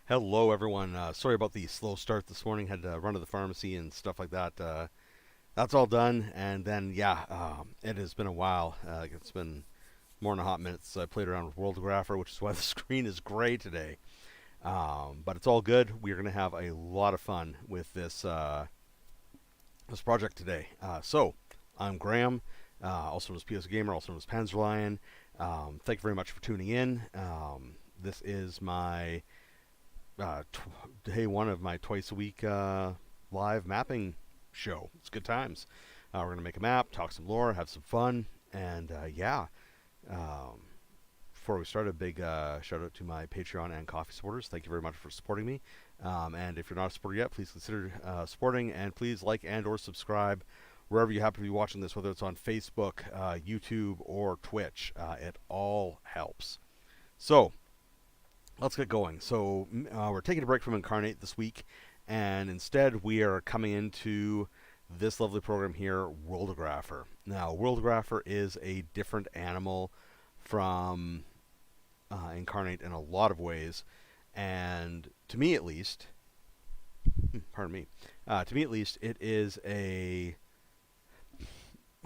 Hello, everyone. Sorry about the slow start this morning. Had to run to the pharmacy and stuff like that. That's all done. And then, yeah, it has been a while. It's been more than a hot minute since I played around with Worldographer, which is why the screen is gray today. But it's all good. We're going to have a lot of fun with this project today. I'm Graham, also known as PS Gamer, also known as Panzerlion. Thank you very much for tuning in. This is my day one of my twice a week live mapping show. It's good times. We're going to make a map, talk some lore, have some fun, and yeah. Um, Before we start, a big shout out to my Patreon and Coffee supporters. Thank you very much for supporting me. And if you're not a supporter yet, please consider supporting, and please like and or subscribe wherever you happen to be watching this, whether it's on Facebook, YouTube, or Twitch. It all helps. So, let's get going. So we're taking a break from Incarnate this week, and instead we are coming into this lovely program here, Worldographer. Now, Worldographer is a different animal from Incarnate in a lot of ways, and to me at least, pardon me, to me at least, it is a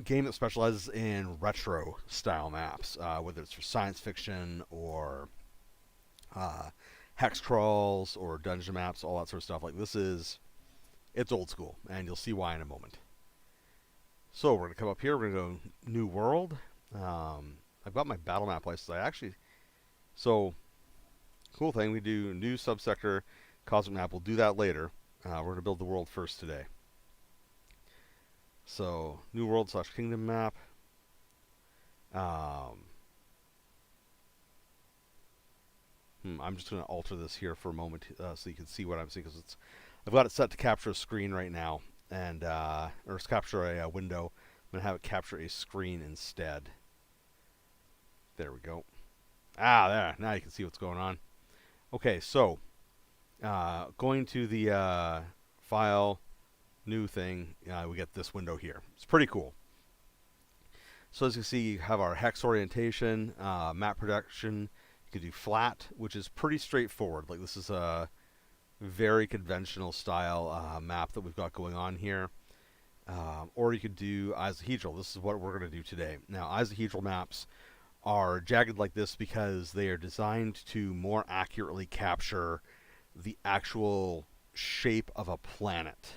game that specializes in retro style maps, whether it's for science fiction or hex crawls or dungeon maps, all that sort of stuff. Like it's old school, and you'll see why in a moment. So we're gonna come up here. We're gonna go New World. I've got my battle map license. So cool thing. We do new subsector cosmic map. We'll do that later. We're gonna build the world first today. So New World / Kingdom map. I'm just going to alter this here for a moment so you can see what I'm seeing, because I've got it set to capture a screen right now, and or capture a window. I'm going to have it capture a screen instead. There we go. There. Now you can see what's going on. Okay, so going to the file, new thing, we get this window here. It's pretty cool. So as you can see, you have our hex orientation, map production. You can do flat, which is pretty straightforward. Like, this is a very conventional style map that we've got going on here. Or you could do isohedral. This is what we're going to do today. Now, isohedral maps are jagged like this because they are designed to more accurately capture the actual shape of a planet,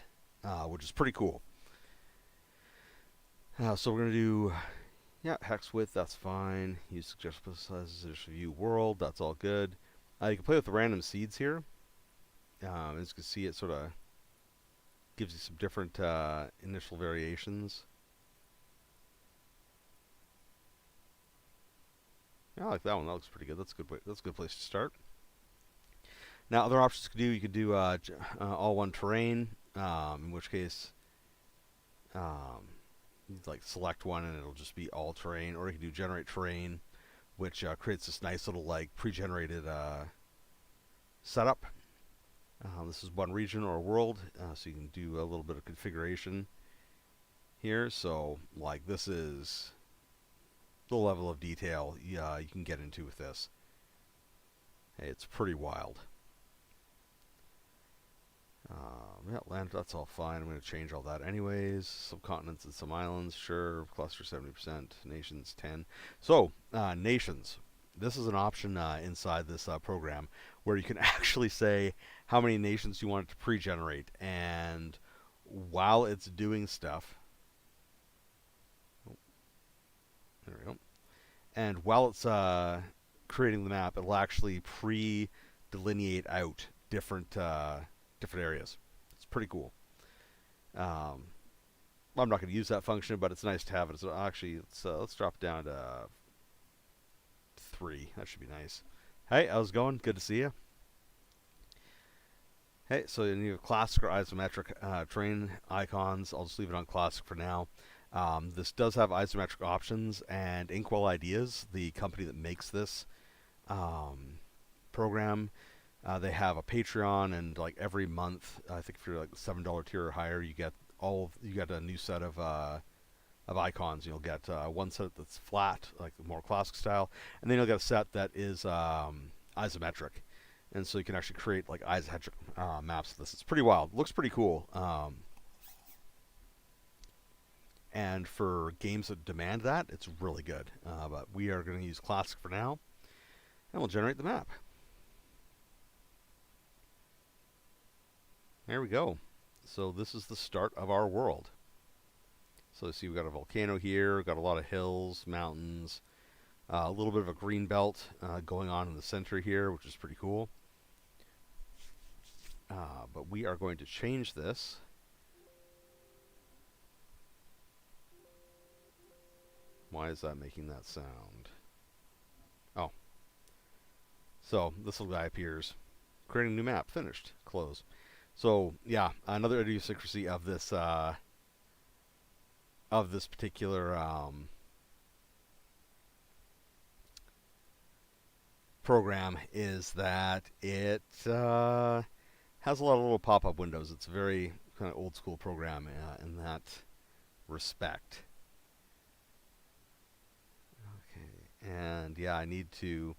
which is pretty cool. So we're going to do hex width, that's fine. Use suggestible sizes, view world, that's all good. You can play with the random seeds here. As you can see, it sort of gives you some different initial variations. I like that one. That looks pretty good. That's a good place to start. Now, other options you could do all one terrain, in which case you like select one and it'll just be all terrain, or you can do generate terrain, which creates this nice little like pre-generated setup. This is one region or world, so you can do a little bit of configuration here. So like, this is the level of detail you can get into with this. Hey, it's pretty wild. Land, that's all fine. I'm going to change all that anyways. Subcontinents and some islands, sure. Cluster 70%. Nations 10. So, nations. This is an option inside this program where you can actually say how many nations you want it to pre-generate. And while it's doing stuff... there we go. And while it's creating the map, it'll actually pre-delineate out different areas. It's pretty cool. I'm not going to use that function, but it's nice to have it. So actually, let's drop it down to 3. That should be nice. Hey, how's it going? Good to see you. Hey, so you have classic or isometric terrain icons. I'll just leave it on classic for now. This does have isometric options, and Inkwell Ideas, the company that makes this program, they have a Patreon, and like every month, I think if you're like $7 tier or higher, you get a new set of icons. You'll get one set that's flat, like the more classic style, and then you'll get a set that is isometric. and so you can actually create like isometric maps of this. It's pretty wild. It looks pretty cool. And for games that demand that, it's really good. But we are going to use Classic for now, and we'll generate the map. There we go. So this is the start of our world. So you see we've got a volcano here, we've got a lot of hills, mountains, a little bit of a green belt going on in the center here, which is pretty cool. But we are going to change this. Why is that making that sound? Oh. So this little guy appears. Creating a new map. Finished. Close. So yeah, another idiosyncrasy of this particular program is that it has a lot of little pop-up windows. It's a very kind of old school program in that respect. Okay, and yeah, I need to.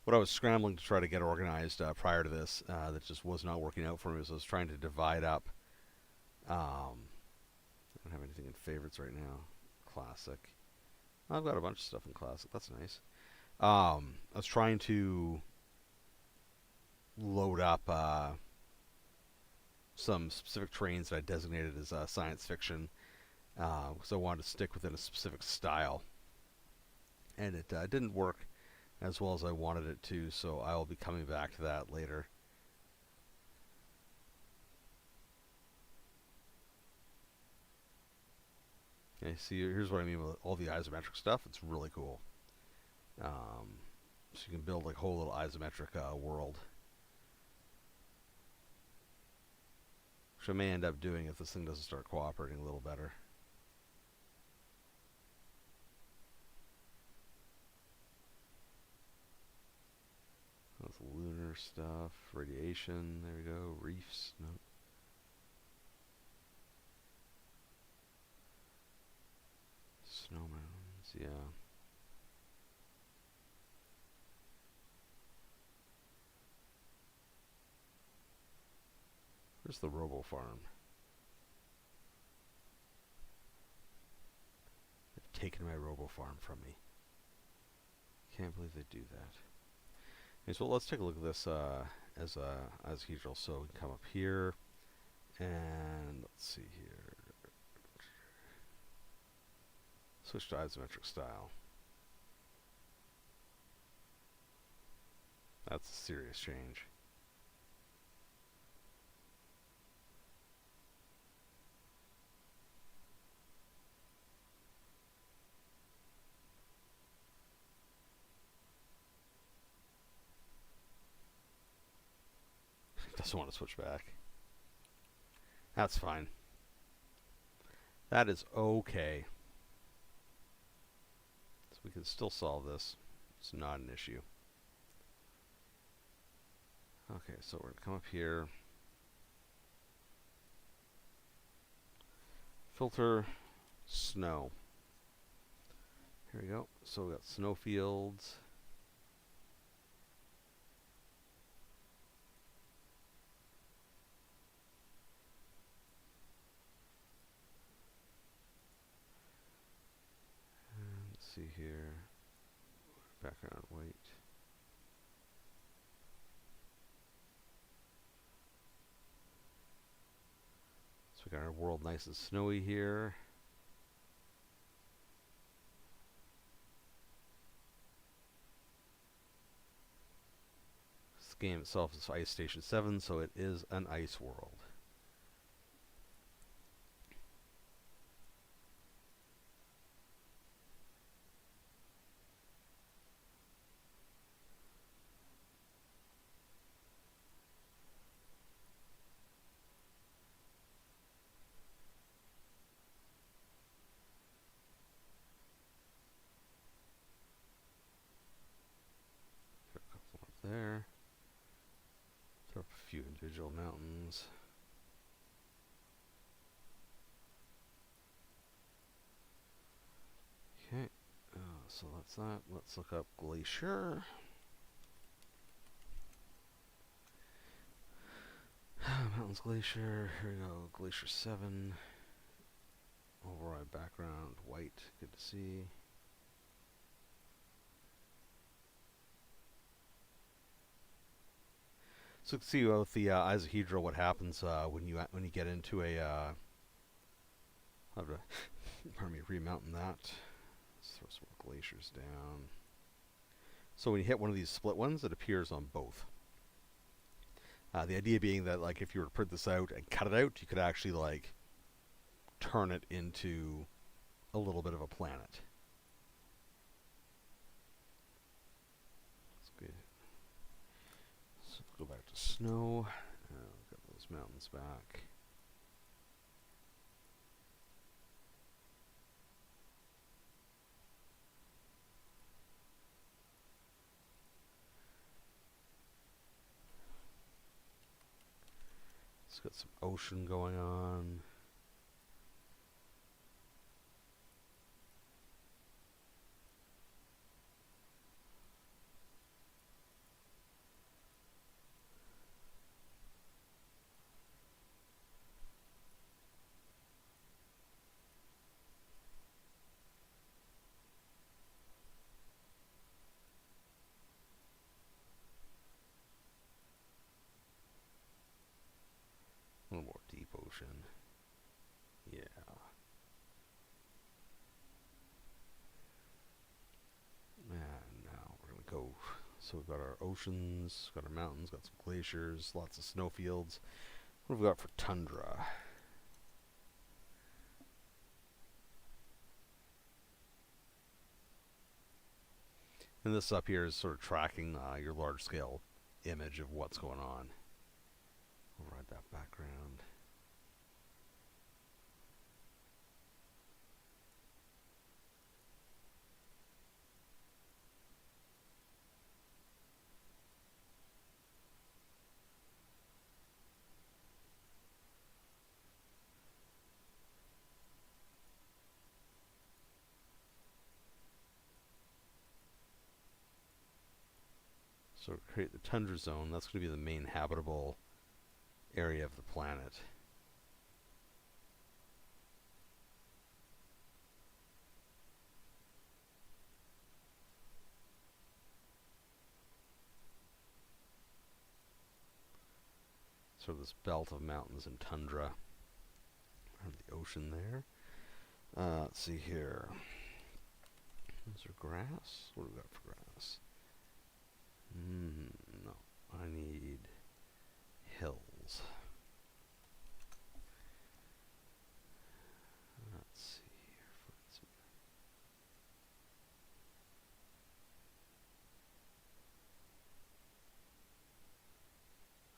What I was scrambling to try to get organized prior to this, that just was not working out for me, was I was trying to divide up. I don't have anything in favorites right now. Classic. I've got a bunch of stuff in Classic. That's nice. I was trying to load up some specific trains that I designated as science fiction, because I wanted to stick within a specific style. And it didn't work as well as I wanted it to, so I will be coming back to that later. Okay, see, here's what I mean with all the isometric stuff. It's really cool. So you can build like a whole little isometric world. Which I may end up doing if this thing doesn't start cooperating a little better. That's lunar stuff, radiation, there we go, reefs, no. Snow mountains, yeah. Where's the robo farm? They've taken my robo farm from me. Can't believe they do that. Okay, so let's take a look at this as usual. So we can come up here, and let's see here. Switch to isometric style. That's a serious change. Doesn't want to switch back. That's fine. That is okay. So we can still solve this. It's not an issue. Okay, so we're going to come up here. Filter snow. Here we go. So we got snow fields. See here, background white. So we got our world nice and snowy here. This game itself is Ice Station 7, so it is an ice world. There. Throw up a few individual mountains. Okay, so that's that. Let's look up Glacier. Mountains Glacier. Here we go. Glacier 7. Override background. White. Good to see. So you can see with the isohedral what happens when you get into a. I'll have to pardon me, remounting that. Let's throw some more glaciers down. So when you hit one of these split ones, it appears on both. The idea being that, like, if you were to print this out and cut it out, you could actually, like, turn it into a little bit of a planet. So go back to snow. Got those mountains back. It's got some ocean going on. A little more deep ocean. Yeah. And now we're going to go. So we've got our oceans, got our mountains, got some glaciers, lots of snowfields. What have we got for tundra? And this up here is sort of tracking your large scale image of what's going on. Override that background. So create the tundra zone. That's going to be the main habitable area of the planet. Sort of this belt of mountains and tundra. And the ocean there. Let's see here. Is there grass? What do we got for grass? No, I need hills. Let's see here.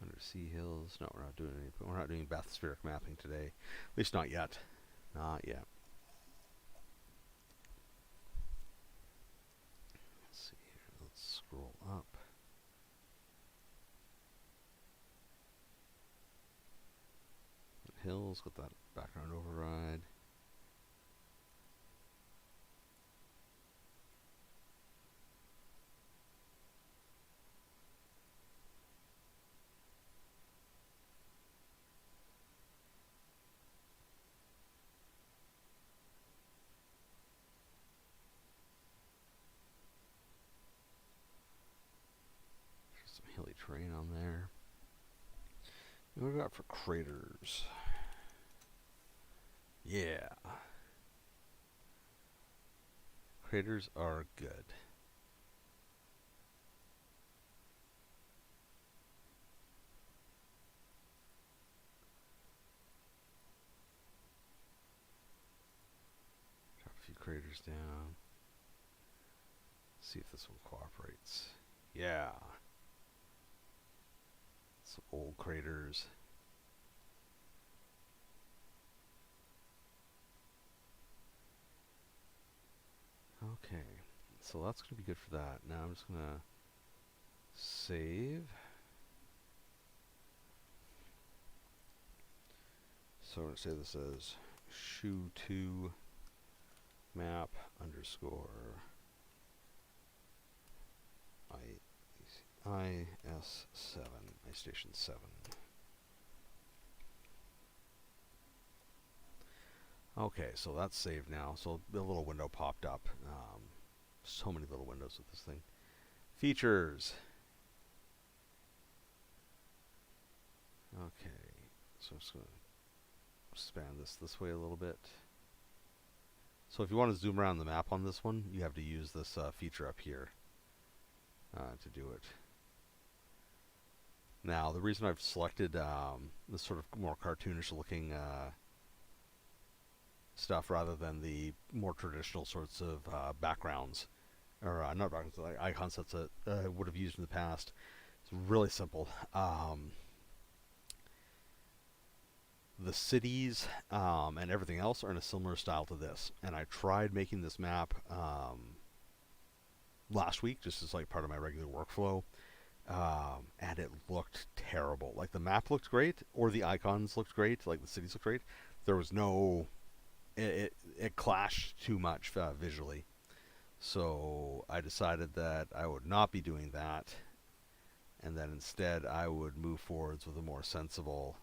Undersea hills. No, we're not doing any. We're not doing bathospheric mapping today. At least not yet. Not yet. Let's see here. Let's scroll up. Hills, got that background override. Some hilly terrain on there. What do we got for craters? Yeah. Craters are good. Drop a few craters down. See if this one cooperates. Yeah. Some old craters. Okay, so that's going to be good for that. Now I'm just going to save. So I'm going to say this as shoe2 map underscore IS7, iStation 7. Okay, so that's saved now. So the little window popped up. So many little windows with this thing. Features. Okay, so I'm just going to expand this way a little bit. So if you want to zoom around the map on this one, you have to use this feature up here to do it. Now, the reason I've selected this sort of more cartoonish looking stuff rather than the more traditional sorts of backgrounds, or not backgrounds, like icon sets that I would have used in the past, it's really simple. The cities and everything else are in a similar style to this, and I tried making this map last week just as like part of my regular workflow, and it looked terrible. Like the map looked great, or the icons looked great, like the cities looked great. There was no, it clashed too much visually. So I decided that I would not be doing that, and that instead I would move forwards with a more sensible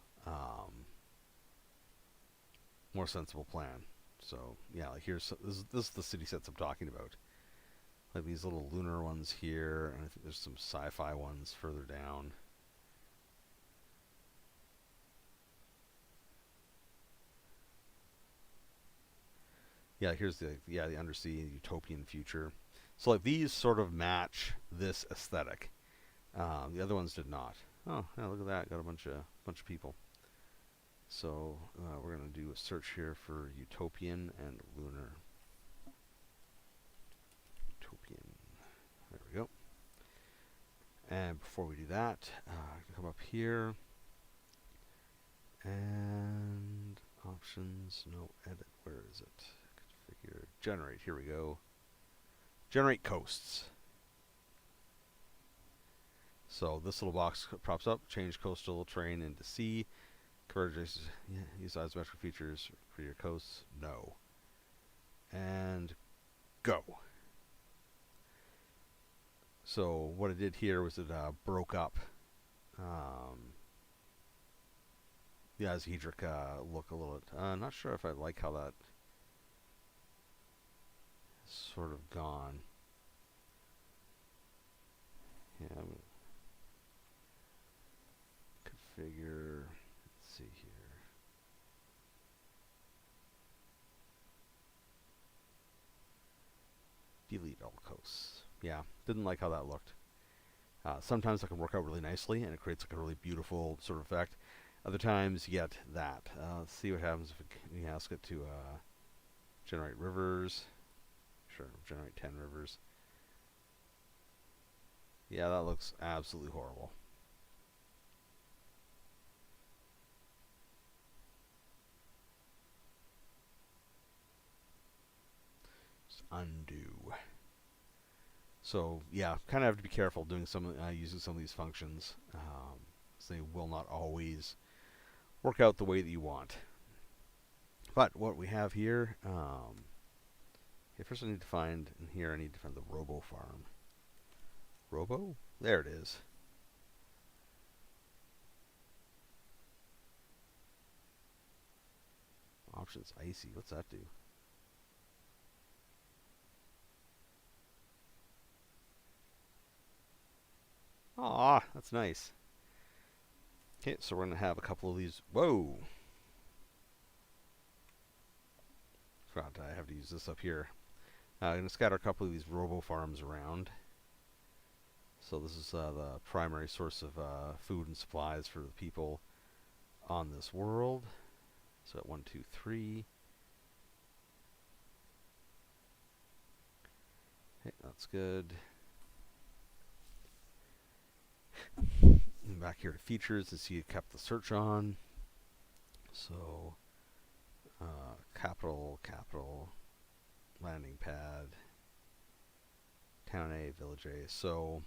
plan. So yeah, like this is the city sets I'm talking about. Like these little lunar ones here, and I think there's some sci-fi ones further down. Yeah, here's the undersea utopian future. So like these sort of match this aesthetic. The other ones did not. Oh, yeah, look at that! Got a bunch of people. So we're gonna do a search here for utopian and lunar. Utopian. There we go. And before we do that, come up here and options. No, edit. Where is it? Configure. Generate. Here we go. Generate coasts. So this little box pops up. Change coastal terrain into sea. Use isometric features for your coasts. No. And go. So what it did here was it broke up the isohedric look a little bit. Not sure if I like how that has sort of gone. Yeah, I'm going to configure. Let's see here. Delete all coasts. Yeah, didn't like how that looked. Sometimes that can work out really nicely, and it creates like a really beautiful sort of effect. Other times you get that. Let's see what happens if we ask it to generate rivers. Sure, generate 10 rivers. Yeah, that looks absolutely horrible. Just undo. So yeah, kind of have to be careful doing using some of these functions. They will not always work out the way that you want. But what we have here, okay, first I need to find, in here I need to find the Robo Farm. Robo? There it is. Options icy, what's that do? Aw, that's nice. Okay, so we're going to have a couple of these. Whoa! Forgot I have to use this up here. I'm going to scatter a couple of these robo farms around. So this is the primary source of food and supplies for the people on this world. So at 1, 2, 3. Okay, that's good. And back here to features to see you kept the search on. So capital, landing pad, town A, village A. So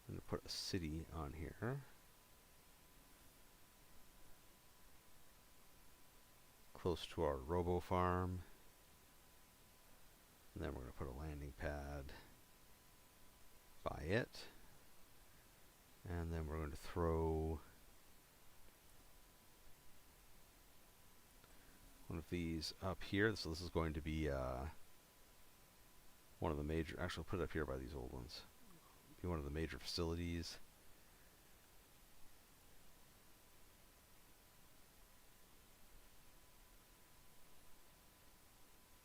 I'm going to put a city on here. Close to our robo farm. And then we're going to put a landing pad by it. And then we're going to throw one of these up here. So this is going to be one of the major, actually I'll put it up here by these old ones. Be one of the major facilities.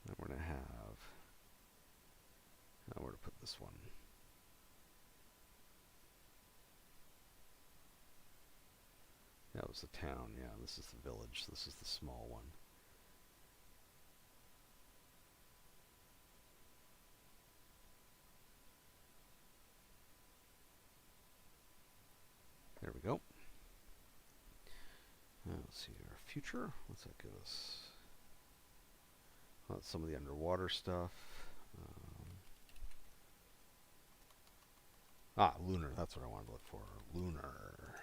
And we're going to have, where to put this one? That was the town, yeah, this is the village, this is the small one. There we go. Let's see, our future, what's that give us? Well, that's some of the underwater stuff. Lunar, that's what I wanted to look for. Lunar.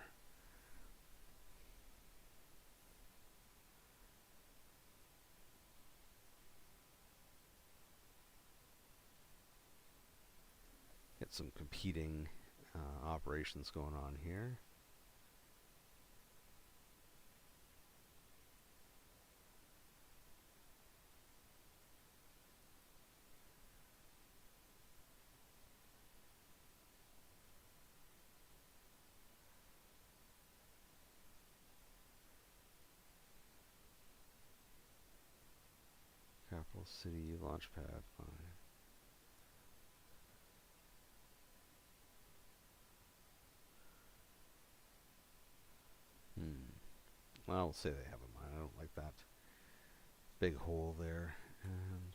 Get some competing operations going on here. Capital City Launchpad. Fine. Well, we'll say they have a mine. I don't like that big hole there. And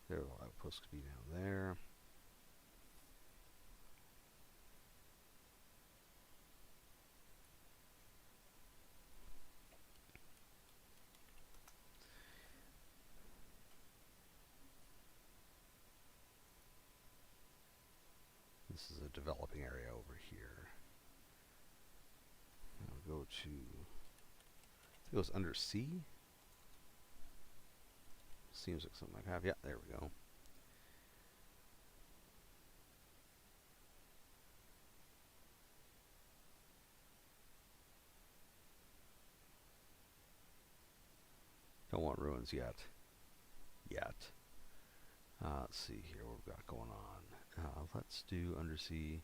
their outpost could be down there. This is a developing area over here. I'll go to, it goes under C. Seems like something I have. Yeah, there we go. Don't want ruins yet. Let's see here what we've got going on. Let's do undersea.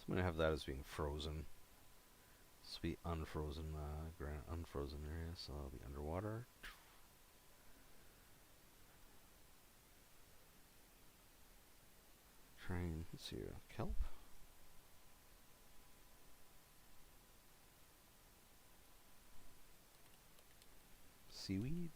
I'm going to have that as being frozen. This will be unfrozen, unfrozen area, so it'll be underwater. Train, let's see, kelp. Seaweed.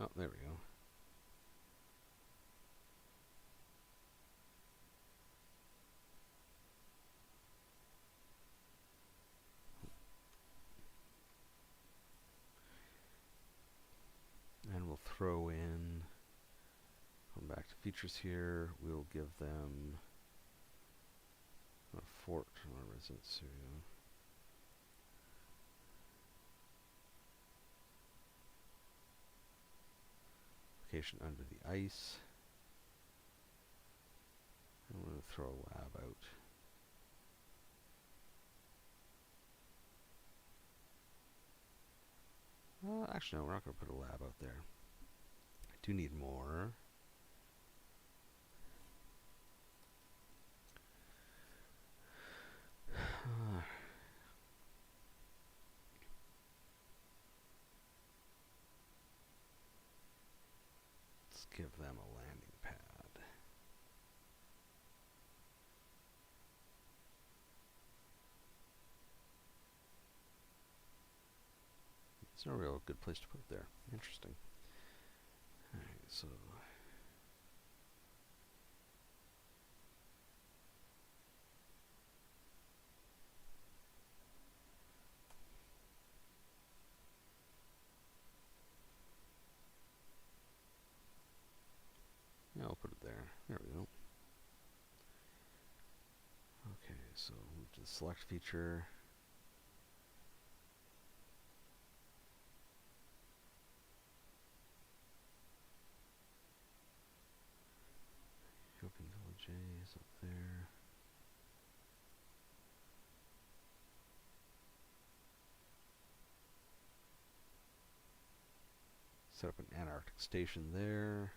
Oh, there we go. And we'll throw in, come back to features here, we'll give them a fort or residence area. Location under the ice. I'm going to throw a lab out. Actually, no, we're not going to put a lab out there. I do need more. give them a landing pad. It's not a real good place to put it there. Interesting. Alright, so yeah, I'll put it there. There we go. Okay, so move to the select feature. Open J is up there. Set up an Antarctic station there.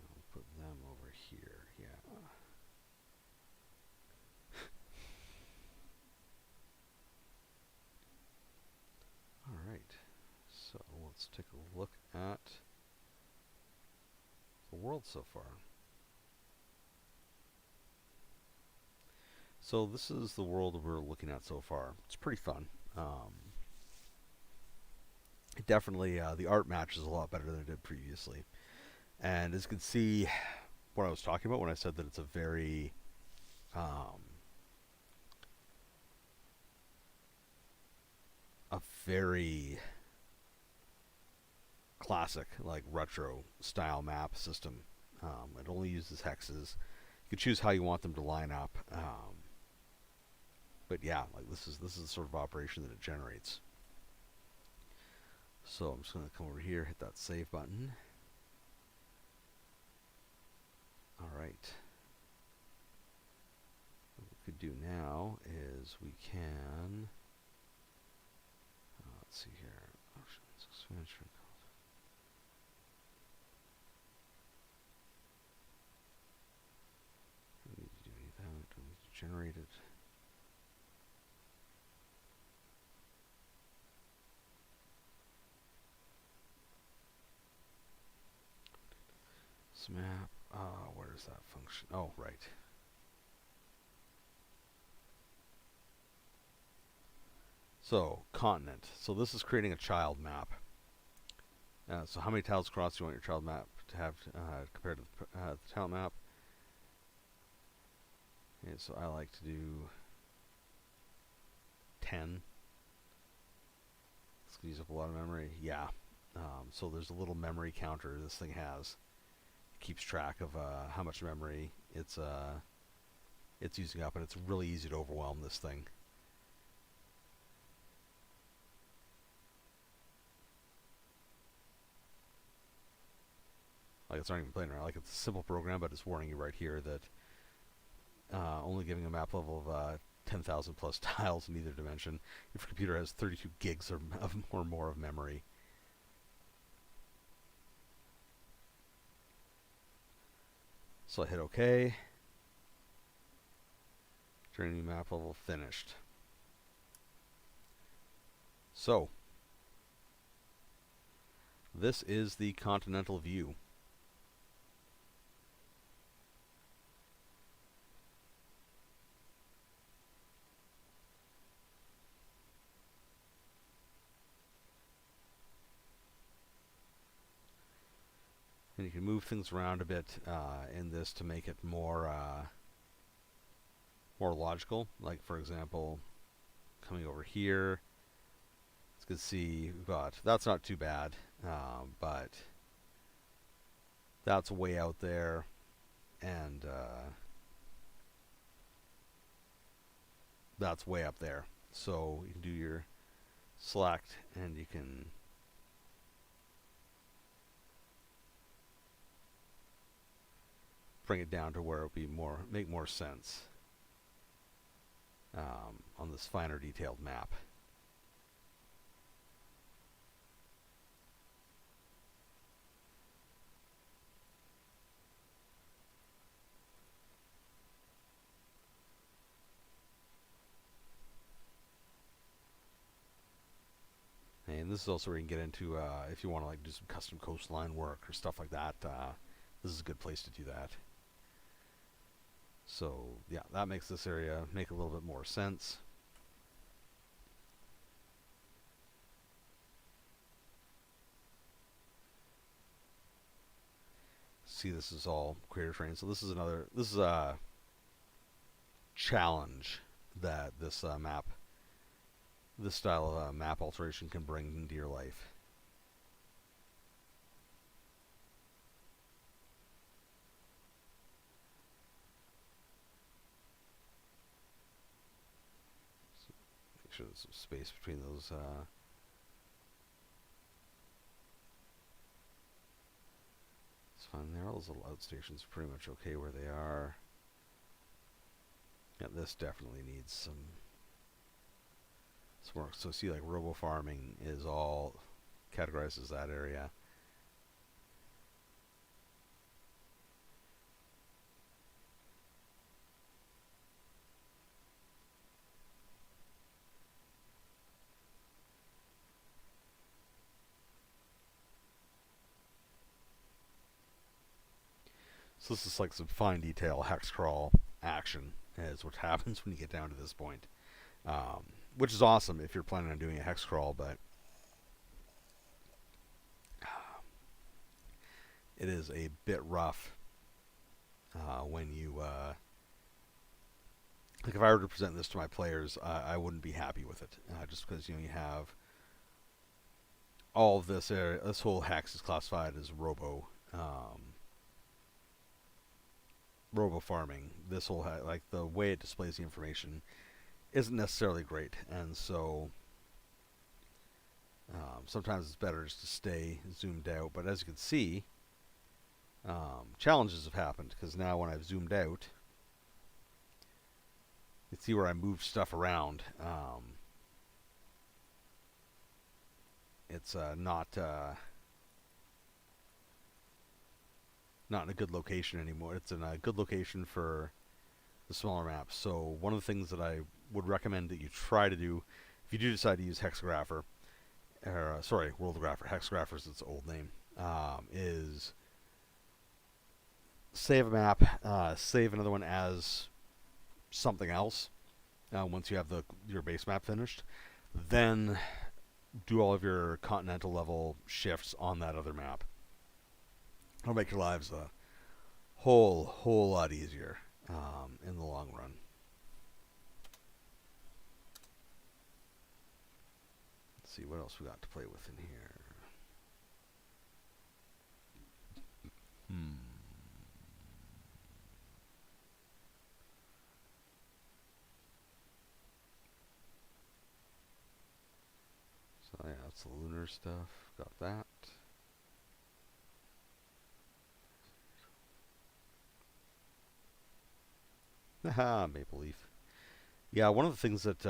I'll put them over here, yeah. Alright, so let's take a look at the world so far. So this is the world we're looking at so far. It's pretty fun. Definitely, the art matches a lot better than it did previously. And as you can see, what I was talking about when I said that it's a very classic, like retro style map system. It only uses hexes. You can choose how you want them to line up. But yeah, like this is the sort of operation that it generates. So I'm just going to come over here, hit that save button. Alright. What we could do now is we can, let's see here, options, expansion. Don't need to do any of that, don't need to generate it. Map. Where is that function? Oh, right. So, continent. So this is creating a child map. So how many tiles across do you want your child map to have compared to the tile map? Okay, so I like to do 10. It's going to use up a lot of memory. Yeah. So there's a little memory counter this thing has. Keeps track of how much memory it's using up, and it's really easy to overwhelm this thing. Like, it's not even playing around. Like, it's a simple program, but it's warning you right here that only giving a map level of 10,000 plus tiles in either dimension if your computer has 32 gigs or more of memory. So I hit OK. Training map level finished. So, this is the continental view. And you can move things around a bit in this to make it more logical. Like, for example, coming over here, you can see we've got, that's not too bad, but that's way out there, and that's way up there. So you can do your select, and you can bring it down to where it would be make more sense. on this finer detailed map. And this is also where you can get into if you want to like do some custom coastline work or stuff like that. This is a good place to do that. So yeah, that makes this area make a little bit more sense. See, this is all creator train. So this is a challenge that this style of map alteration can bring into your life. So make sure there's some space between those. It's fine there. All those little outstations are pretty much okay where they are. Yeah, this definitely needs some work. So see, like robo farming is all categorized as that area. So this is like some fine detail hex crawl action is what happens when you get down to this point. Which is awesome if you're planning on doing a hex crawl, but it is a bit rough when you like if I were to present this to my players, I wouldn't be happy with it just because you have all of this area. This whole hex is classified as robo farming. This whole like the way it displays the information isn't necessarily great, and so sometimes it's better just to stay zoomed out. But as you can see, challenges have happened because now when I've zoomed out, you can see where I moved stuff around. It's not in a good location anymore. It's in a good location for the smaller maps. So one of the things that I would recommend that you try to do, if you do decide to use Hexagrapher, or Worldographer, Hexagrapher is its old name, is save a map, save another one as something else once you have your base map finished. Then do all of your continental level shifts on that other map. It'll make your lives a whole lot easier in the long run. Let's see what else we got to play with in here. So yeah, that's the lunar stuff. Got that. Haha, Maple Leaf. Yeah, one of the things that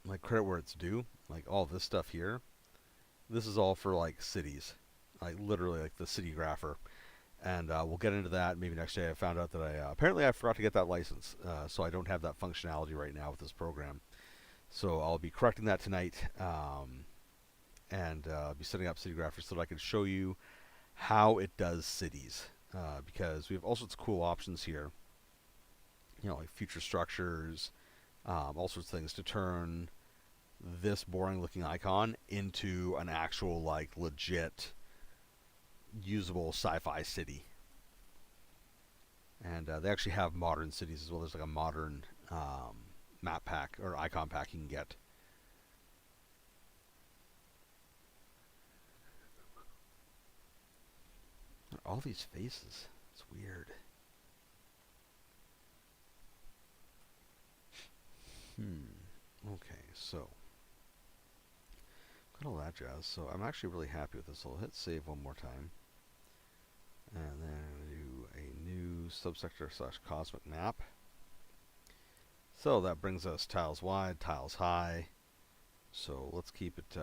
like credit where it's due, like all this stuff here, this is all for like cities, like literally like the city grapher, and we'll get into that maybe next day. I found out that apparently I forgot to get that license, so I don't have that functionality right now with this program. So I'll be correcting that tonight, and be setting up city graphers so that I can show you how it does cities, because we have all sorts of cool options here. Like future structures, all sorts of things to turn this boring looking icon into an actual like legit usable sci-fi city. And they actually have modern cities as well. There's like a modern map pack or icon pack you can get. All these faces, it's weird. Okay, so got all that jazz. So I'm actually really happy with this. So I'll hit save one more time, and then do a new subsector /cosmic map. So that brings us tiles wide, tiles high. So let's keep it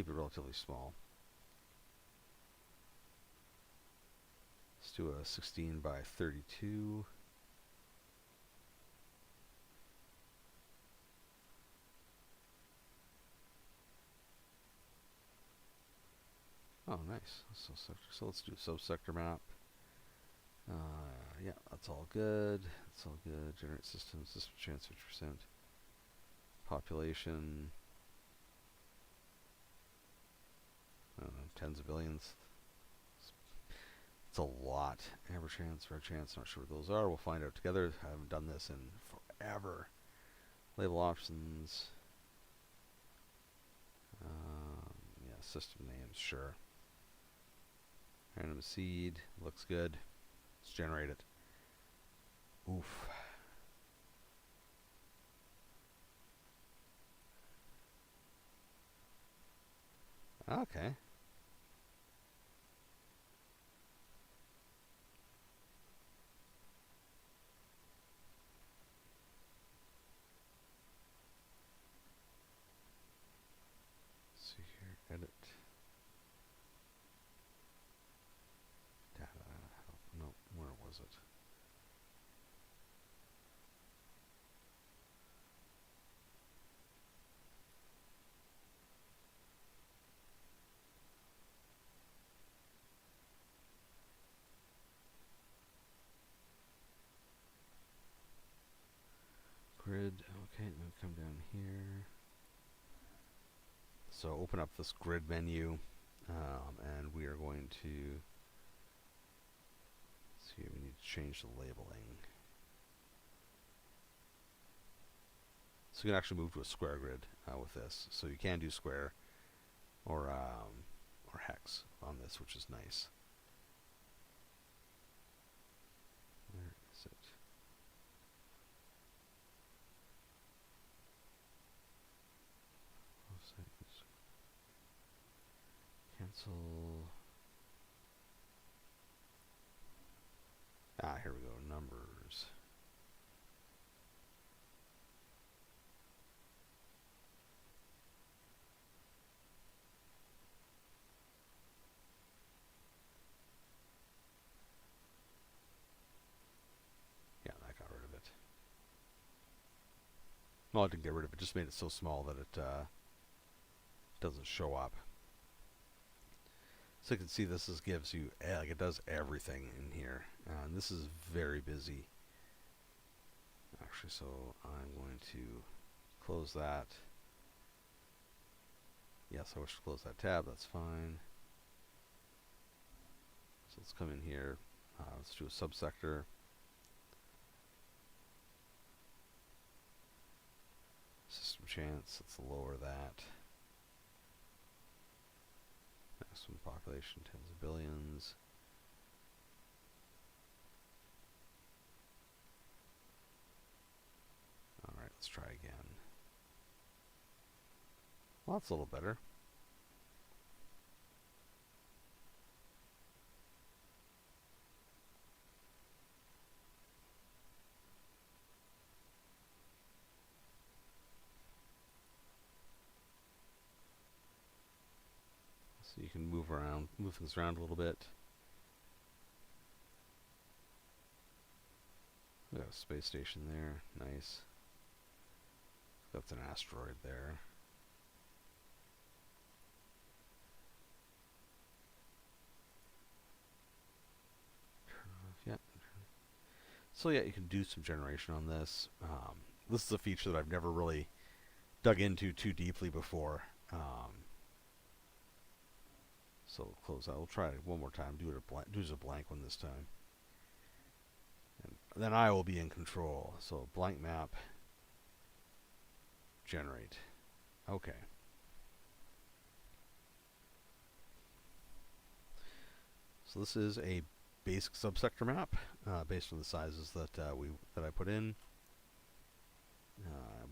relatively small. Let's do a 16 by 32. Oh, nice. So let's do subsector map. Yeah, that's all good. That's all good. Generate system chance 50%. Population. I don't know, tens of billions. It's a lot. Average chance, red chance, not sure what those are. We'll find out together. I haven't done this in forever. Label options. Yeah, system names, sure. Random seed, looks good. Let's generate it. Oof. Okay. Let's see here, edit. Data, no, where was it? Grid, okay, now we come down here. So open up this grid menu, and we are going to see, we need to change the labeling. So you can actually move to a square grid with this. So you can do square or hex on this, which is nice. Where is it? Cancel. Ah, here we go. Numbers. Yeah, that got rid of it. Well, it didn't get rid of it. Just made it so small that it doesn't show up. So you can see this gives you, like, it does everything in here. And this is very busy. Actually, so I'm going to close that. Yes, I wish to close that tab. That's fine. So let's come in here. Let's do a subsector. System chance. Let's lower that. Maximum population, tens of billions. Alright, let's try again. Well, that's a little better. So you can move things around a little bit. We got a space station there, nice. That's an asteroid there. Yeah. So yeah, you can do some generation on this. This is a feature that I've never really dug into too deeply before. So we'll close that. We'll try it one more time. Do a blank one this time. And then I will be in control. So blank map. Generate. Okay. So this is a basic subsector map based on the sizes that I put in.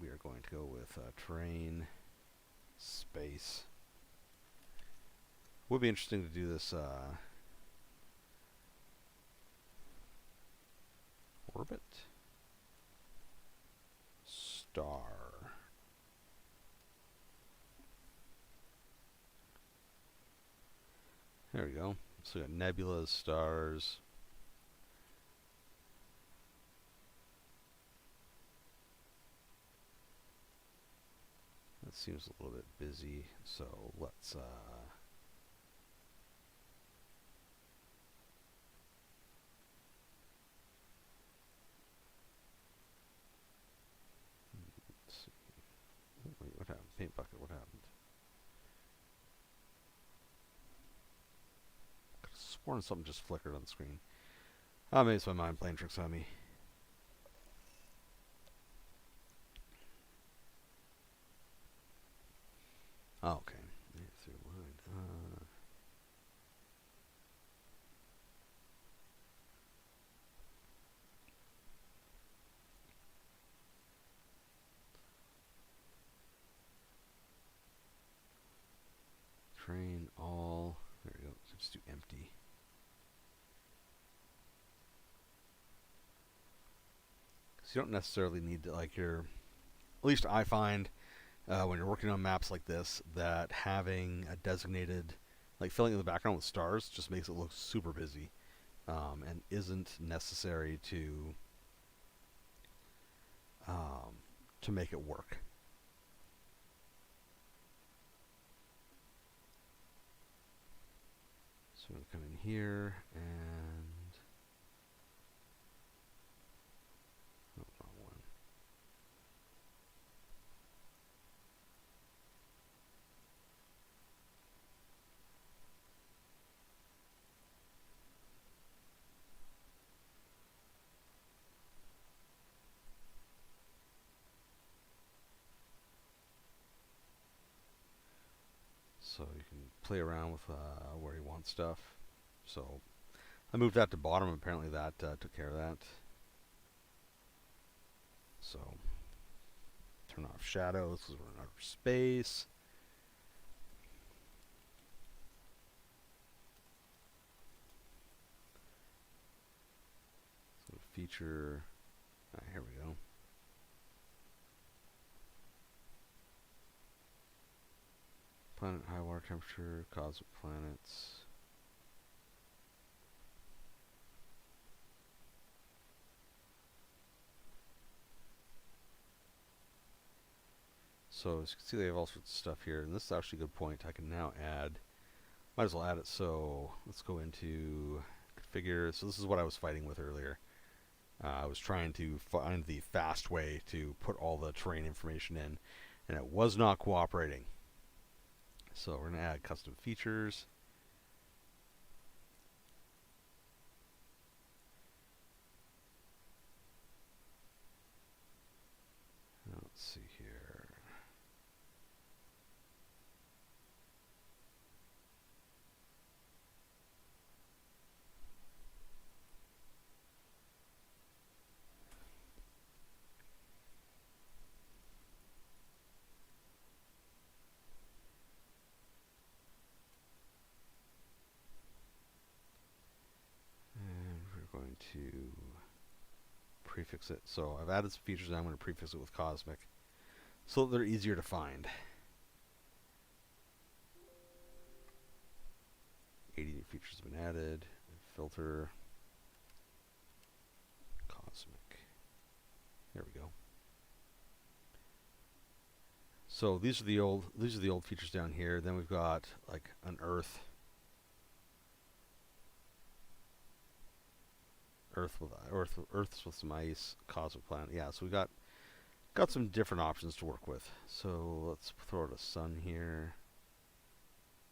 We are going to go with terrain, space. Would be interesting to do this orbit. Star. There we go. So we got nebulas, stars. That seems a little bit busy, so let's see. Wait, what happened? Paint bucket, what happened? Could have sworn something just flickered on the screen. Oh, maybe it's my mind playing tricks on me. Oh, okay. Through line. Train all. There we go. So just do empty. Because you don't necessarily need to, like, your. At least I find when you're working on maps like this that having a designated, like filling in the background with stars, just makes it look super busy, and isn't necessary to make it work. So I'm going to come in here and wrong one. So you can play around with where you want stuff. So I moved that to bottom. Apparently that took care of that. So turn off shadows because we're in outer space. So feature. Here we go. Planet high water temperature, cosmic planets. So as you can see, they have all sorts of stuff here, and this is actually a good point. I can now add, might as well add it. So let's go into configure. So this is what I was fighting with earlier. I was trying to find the fast way to put all the terrain information in, and it was not cooperating. So we're going to add custom features. Let's see here. And we're going to prefix it. So I've added some features and I'm going to prefix it with cosmic so that they're easier to find. 80 new features have been added. Filter cosmic. There we go. So these are the old features down here. Then we've got like an Earth Earth's with some ice, cosmic planet. Yeah, so we got some different options to work with. So let's throw out a sun here.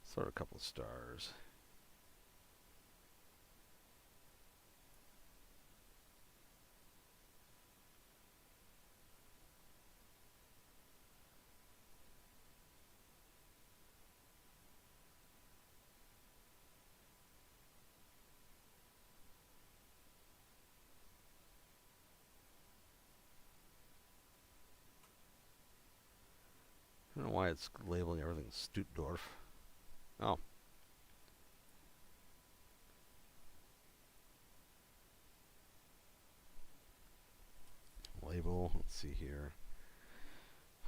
Let's throw out a couple of stars. I don't know why it's labeling everything Stuttdorf. Oh. label. Let's see here.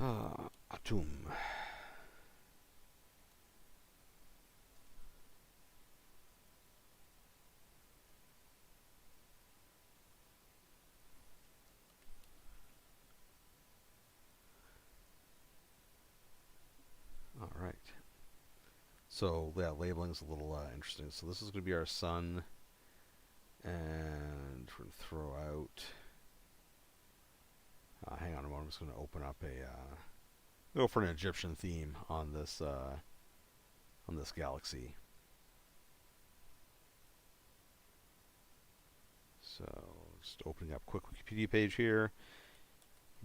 Atum. All right. So yeah, labeling is a little interesting. So this is going to be our sun, and we're going to throw out. Hang on a moment. I'm just going to open up go for an Egyptian theme on this galaxy. So just opening up a quick Wikipedia page here.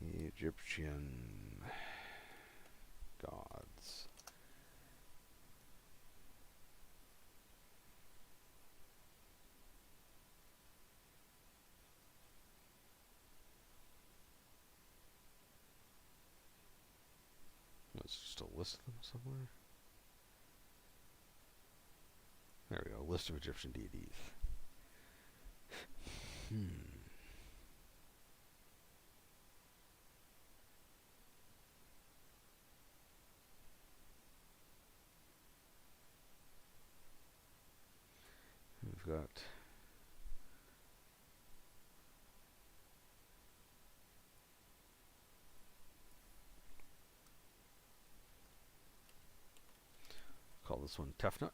Egyptian gods. Let's just a list of them somewhere. There we go. List of Egyptian deities. We've got call this one Tefnut.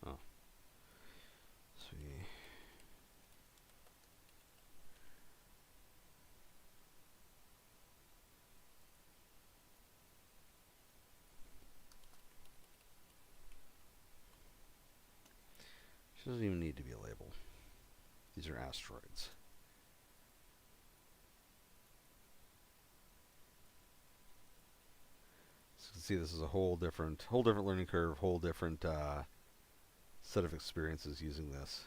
Oh. Sweet. Doesn't even need to be a label. These are asteroids. So you can see this is a whole different learning curve, whole different set of experiences using this.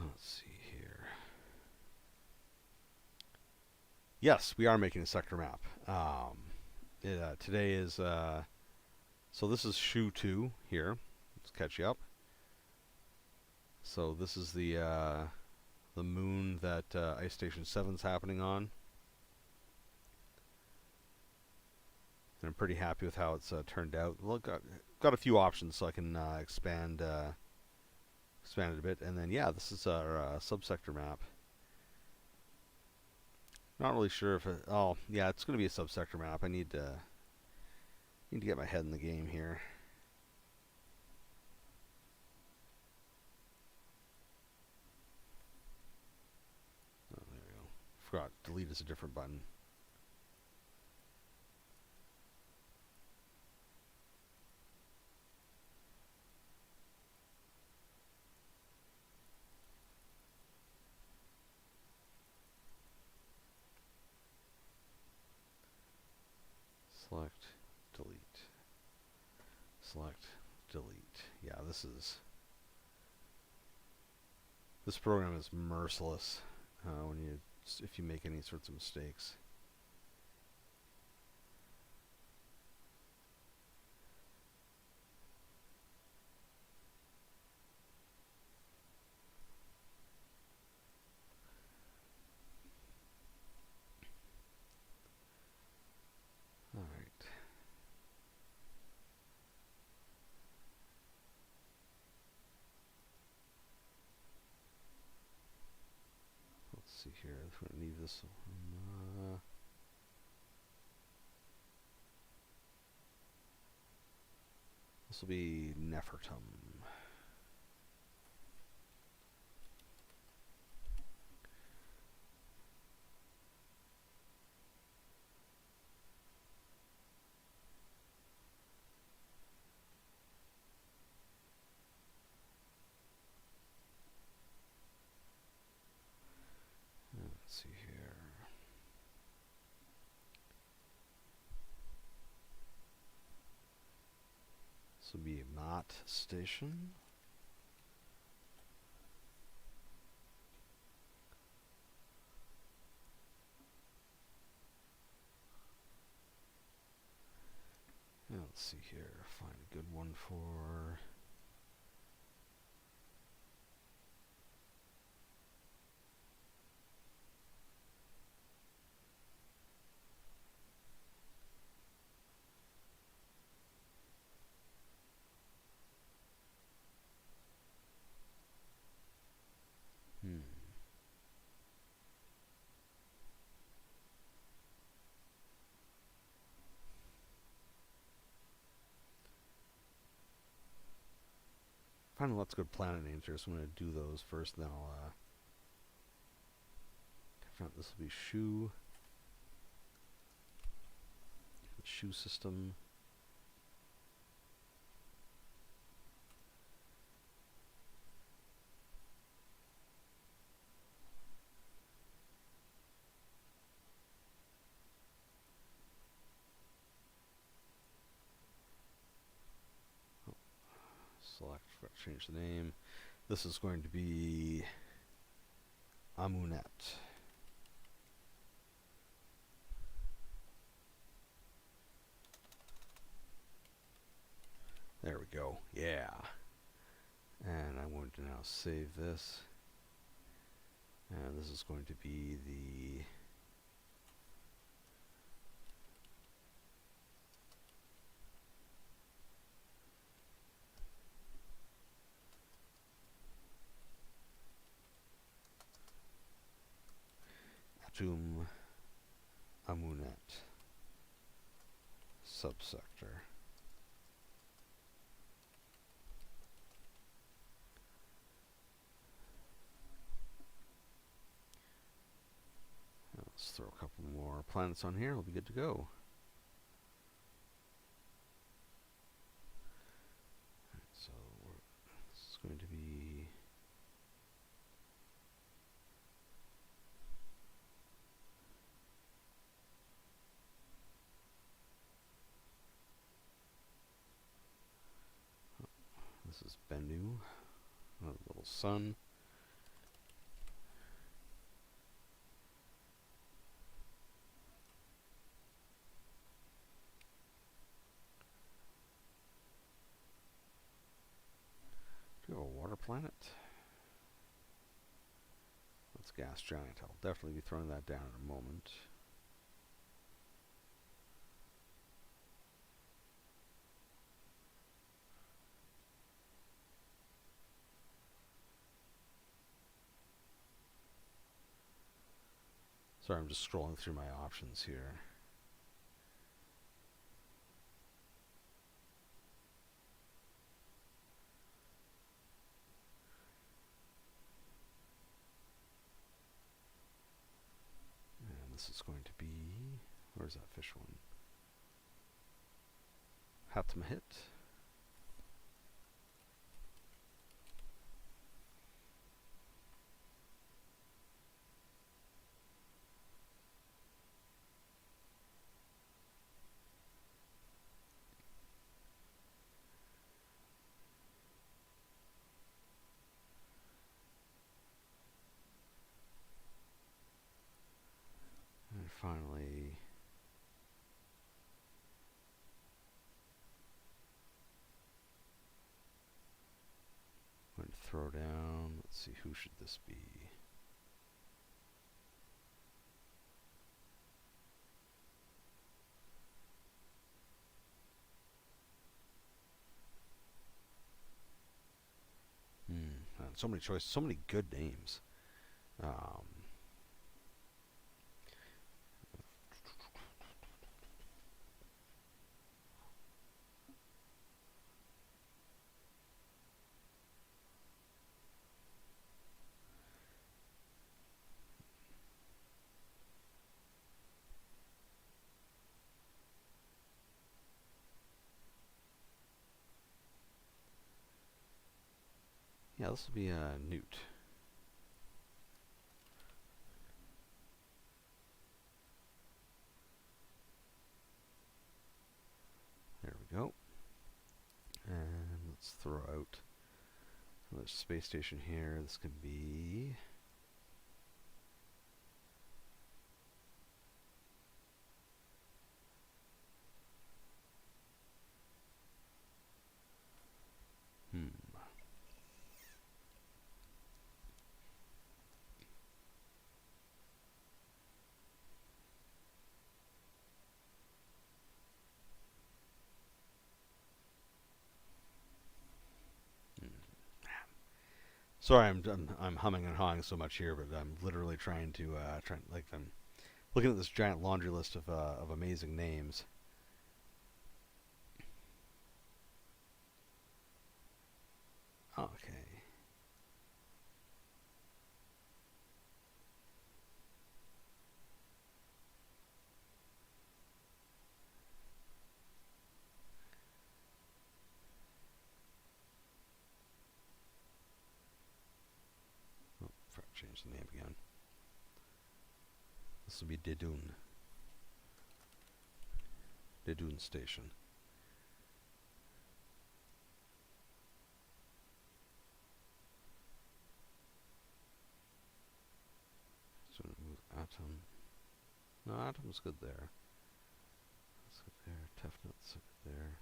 Let's see here. Yes, we are making a sector map. Today is so this is Shu 2 here. Let's catch you up. So this is the moon that Ice Station 7 is happening on. And I'm pretty happy with how it's turned out. Well, got a few options, so I can expand it a bit. And then yeah, this is our subsector map. Not really sure if it. Oh yeah, it's going to be a subsector map. I need to get my head in the game here. Oh, there we go. Forgot delete is a different button. Select, delete. Select, delete. Yeah, this program is merciless if you make any sorts of mistakes. All right. Let's see here. If we leave this one, this will be Nefertum. Let's see here. This will be Mott Station. Now let's see here. Find a good one for. Finding lots of good planet names here, so I'm going to do those first, and then I'll. This will be Shoe. Shoe system. Select, forgot to change the name. This is going to be Amunet. There we go. Yeah. And I'm going to now save this. And this is going to be the Atum Amunet subsector. Let's throw a couple more planets on here. We'll be good to go. Right, so this is going to be this is Bennu, a little sun. A water planet. That's gas giant. I'll definitely be throwing that down in a moment. Sorry, I'm just scrolling through my options here. This is going to be, where's that fish one? Hatmahit. And finally, I'm going to throw down, let's see, who should this be? So many choices, so many good names. Yeah, this will be a Newt. There we go. And throw out another space station here. This can be... Sorry, I'm humming and hawing so much here, but I'm literally trying to I'm looking at this giant laundry list of amazing names. Okay. Oh, forgot to change the name again. This will be Dedun. Dedun Station. So move Atom. No, Atom's good there. That's good there. Tefnut's good there.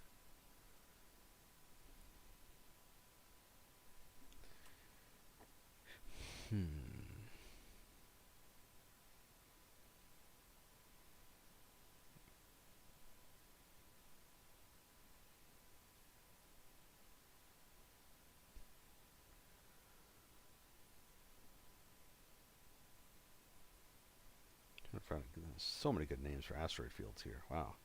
So many good names for asteroid fields here. Wow.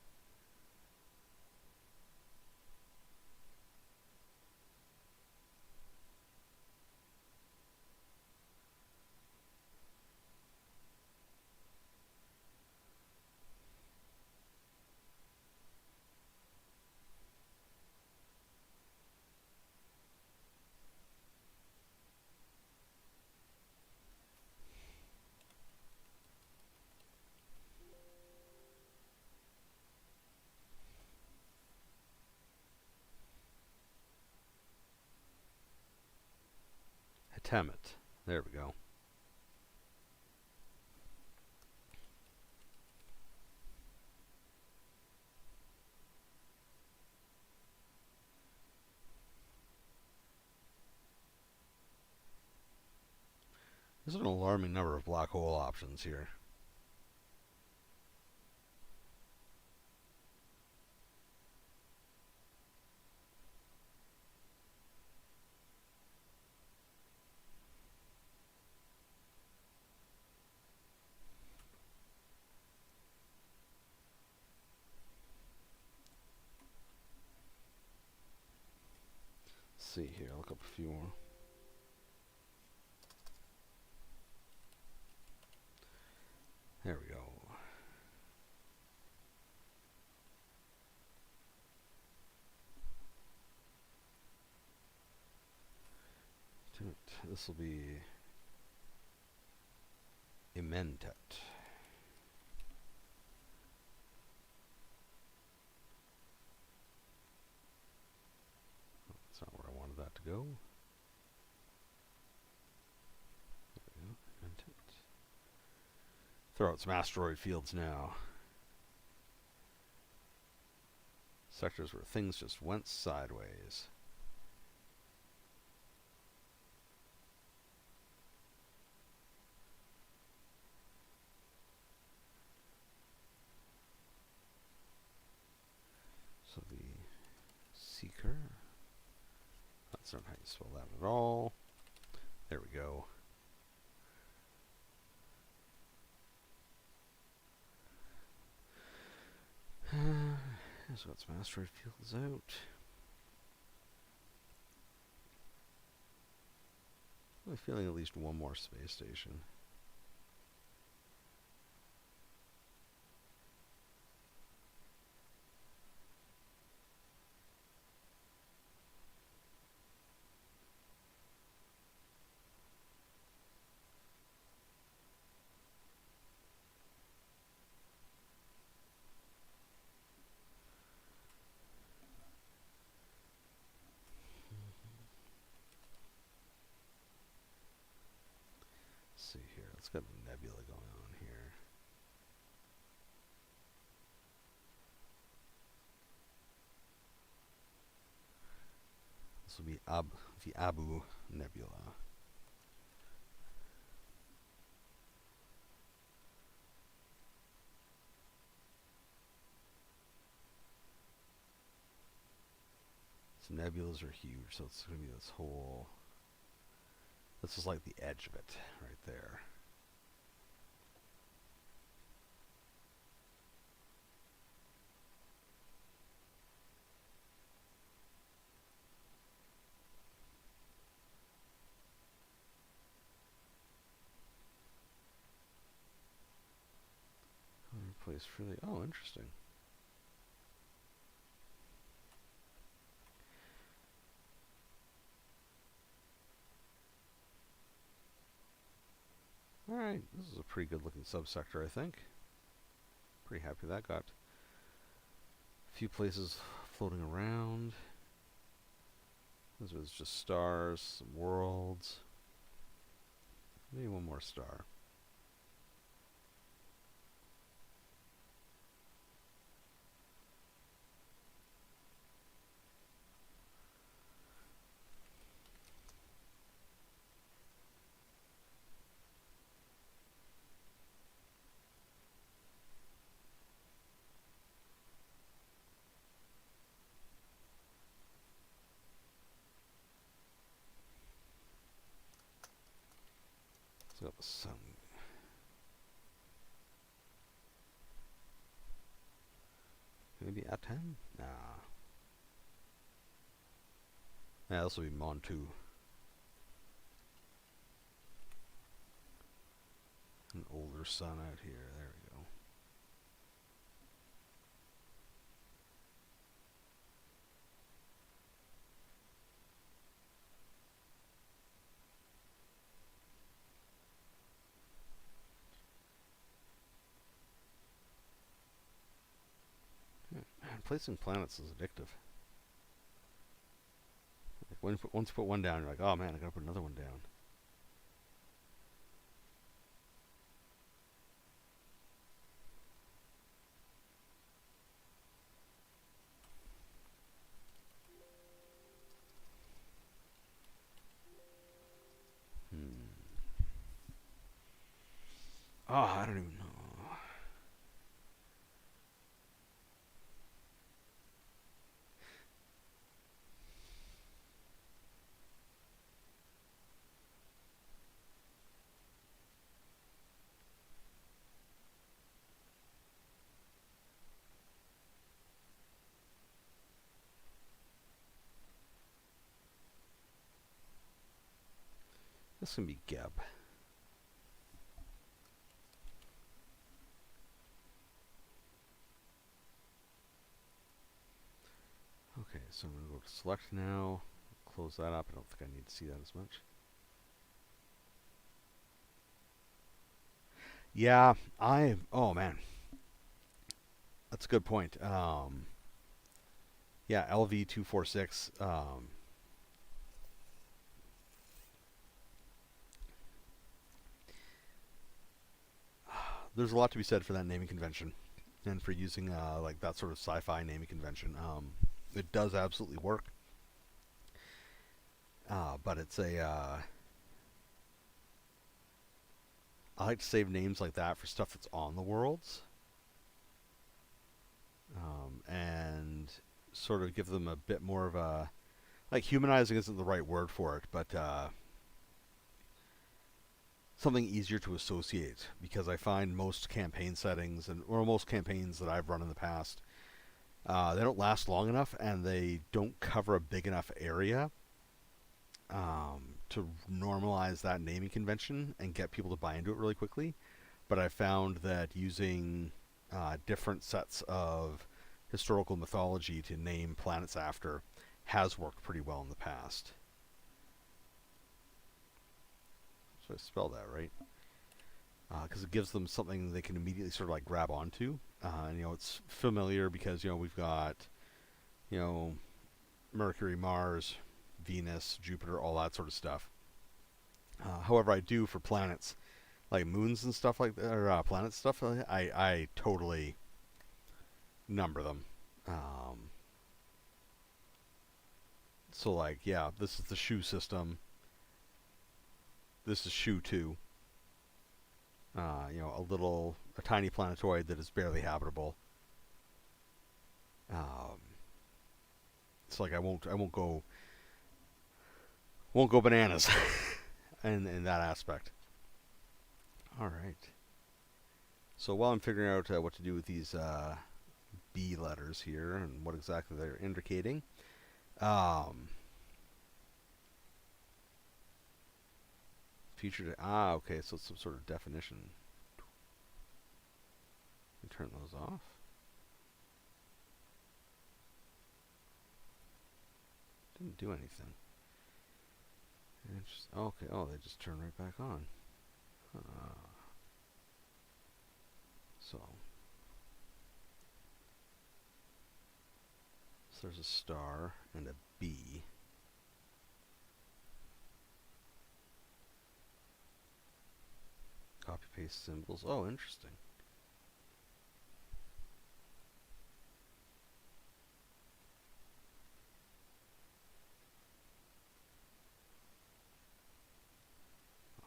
Hetemet. There we go. There's an alarming number of black hole options here. Let's see here, look up a few more. There we go. This will be Ementet. That's not where I wanted that to go. There we go. Ementet. Throw out some asteroid fields now. Sectors where things just went sideways. So the Seeker. That's not how you spell that at all. There we go. So it's asteroid fields out. I'm feeling at least one more space station. got a nebula going on here. This will be the Abu Nebula. So nebulas are huge, so it's going to be this whole... This is like the edge of it, right there. Place really... Oh, interesting. Alright, this is a pretty good looking subsector, I think. Pretty happy that got a few places floating around. This was just stars, some worlds. Maybe one more star. So got the sun. Maybe A10? Nah. Yeah, this will be Montu. An older sun out here. There we go. Man, placing planets is addictive. Like once you put one down, you're like, oh man, I gotta put another one down. Oh, I don't even know. This can be Geb. Okay, so I'm going to go to select now. Close that up. I don't think I need to see that as much. Yeah, oh man. That's a good point. Yeah, LV246. There's a lot to be said for that naming convention, and for using like that sort of sci-fi naming convention. It does absolutely work, but it's a. I like to save names like that for stuff that's on the worlds, and sort of give them a bit more of a, like, humanizing isn't the right word for it, but something easier to associate, because I find most campaign settings or most campaigns that I've run in the past, they don't last long enough, and they don't cover a big enough area to normalize that naming convention and get people to buy into it really quickly. But I found that using different sets of historical mythology to name planets after has worked pretty well in the past. So I spelled that right. Because it gives them something they can immediately sort of like grab onto. And, it's familiar because, we've got, Mercury, Mars, Venus, Jupiter, all that sort of stuff. However, I do for planets, like moons and stuff like that, or planets stuff. I totally number them. Um, so like, yeah, this is the Shu system. This is Shu 2. A tiny planetoid that is barely habitable. Um, it's like won't go bananas in that aspect. All right. So while I'm figuring out what to do with these B letters here and what exactly they're indicating, um, okay, so it's some sort of definition. You turn those off. Didn't do anything. Okay, oh, they just turn right back on. So there's a star and a B. Copy paste symbols. Oh, interesting.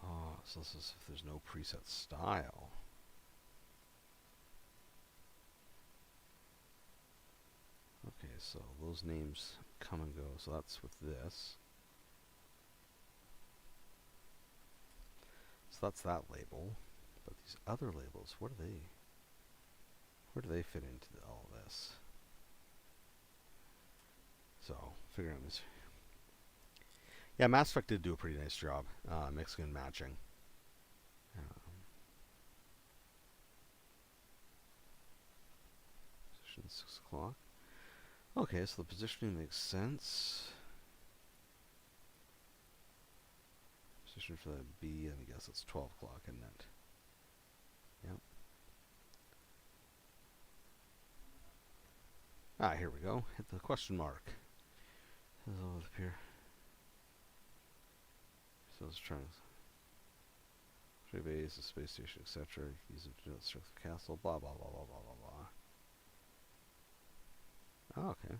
Oh, so this is if there's no preset style. Okay, so those names come and go. So that's with this. So that's that label. But these other labels, where do they fit into all this? So, figuring out this. Yeah, Mass Effect did do a pretty nice job mixing and matching. Position 6 o'clock. Okay, so the positioning makes sense. Position for the B, I guess it's 12 o'clock, isn't it? Yep. Here we go. Hit the question mark. Hello up here. So it's trying to base, the space station, etc. Use it to denote the strength of the castle. Blah blah blah blah blah blah blah. Oh, okay.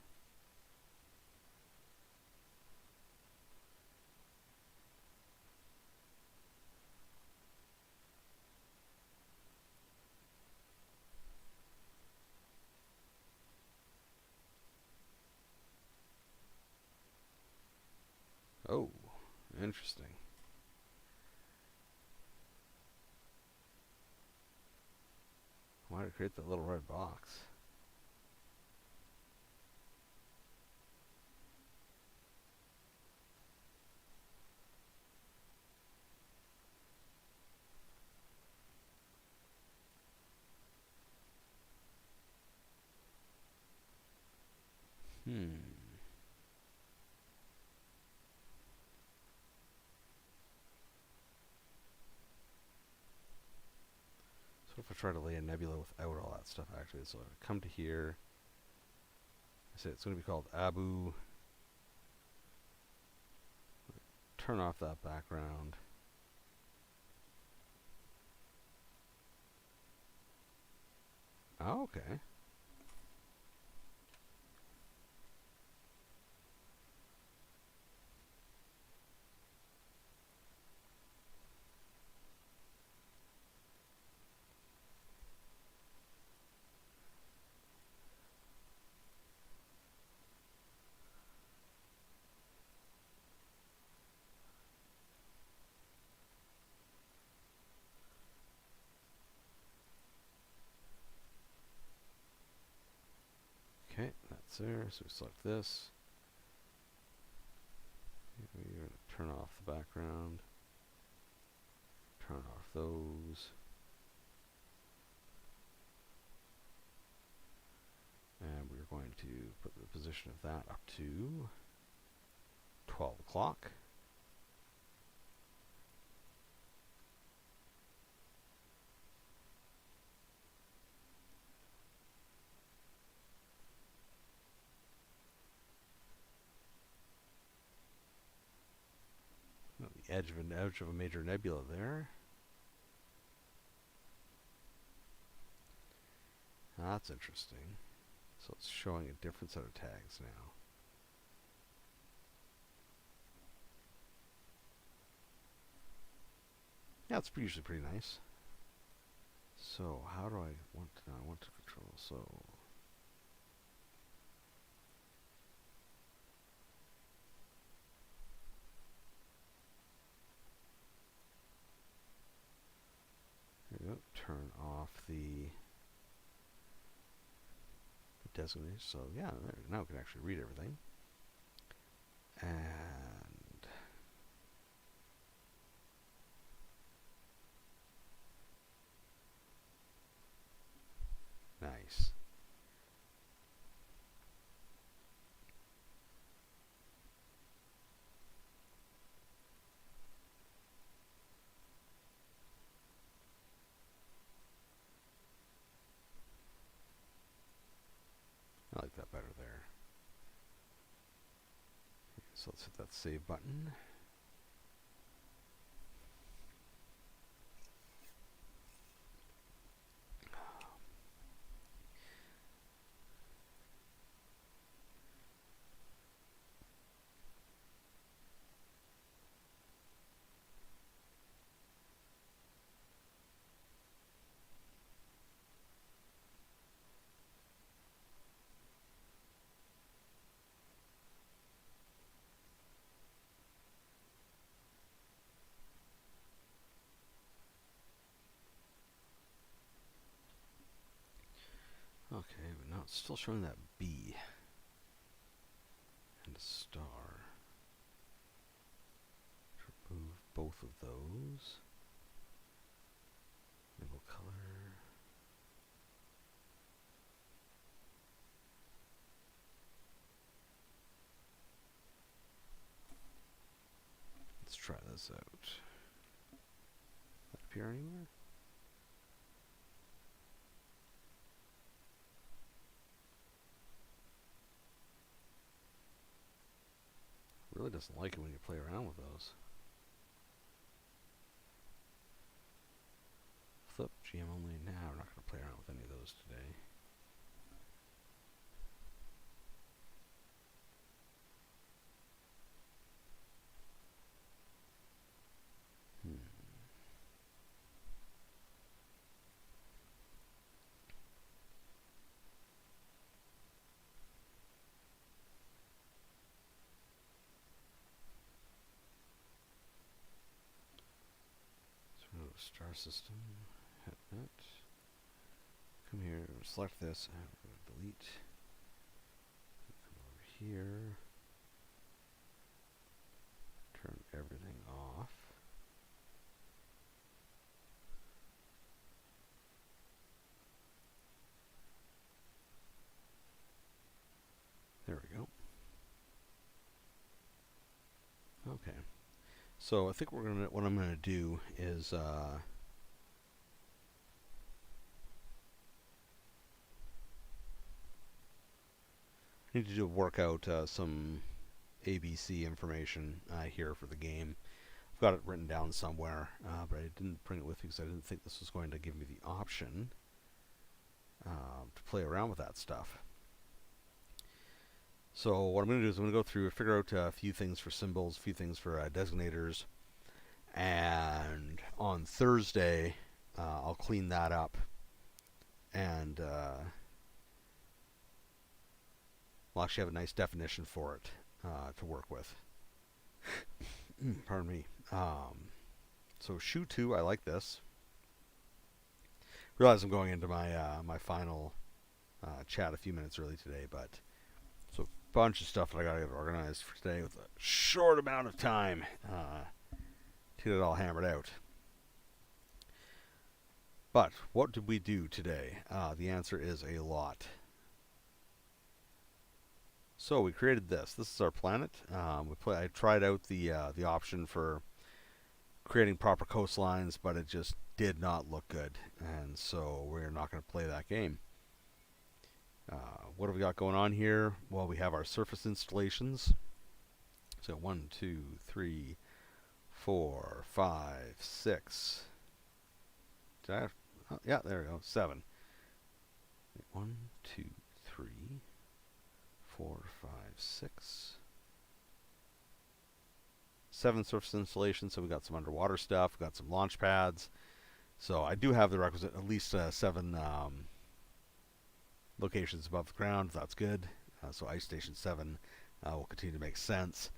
Oh, interesting. Why did it create that little red box? So if I try to lay a nebula without all that stuff, actually, so I come to here. I say it's going to be called Abu. Turn off that background. Oh, okay. Okay, that's there. So we select this. We're going to turn off the background. Turn off those. And we're going to put the position of that up to 12 o'clock. The edge of a major nebula there. That's interesting. So it's showing a different set of tags now. Yeah, it's usually pretty nice. So how do I want to? I want to control. So there we go. Turn off the designation. So yeah, now we can actually read everything. And nice. I like that better there. So let's hit that save button. Okay, but now it's still showing that B and a star. Remove both of those. Enable color. Let's try this out. Does that appear anywhere? Really doesn't like it when you play around with those. Flip, GM only now. We're not going to play around with any of those today. Star system, hit that. Come here, select this, and we're going to delete. Come over here. Turn everything off. There we go. Okay. So I think what I'm gonna do is I need to work out some ABC information here for the game. I've got it written down somewhere, but I didn't bring it with me because I didn't think this was going to give me the option to play around with that stuff. So what I'm going to do is I'm going to go through and figure out a few things for symbols, a few things for designators, and on Thursday I'll clean that up and we'll actually have a nice definition for it to work with. Pardon me. So shoe 2, I like this. Realize I'm going into my my final chat a few minutes early today, but so a bunch of stuff that I gotta get organized for today with a short amount of time to get it all hammered out. But what did we do today? The answer is a lot. So we created this. This is our planet. I tried out the option for creating proper coastlines, but it just did not look good, and so we're not going to play that game. What have we got going on here? Well, we have our surface installations. So 1, 2, 3, 4, 5, 6. Did I have, oh, yeah, there we go. 7. 1, 2, 3, 4, 5, 6, 7 surface installations. So we got some underwater stuff, we got some launch pads. So I do have the requisite at least 7 locations above the ground. That's good. So Ice Station 7 will continue to make sense.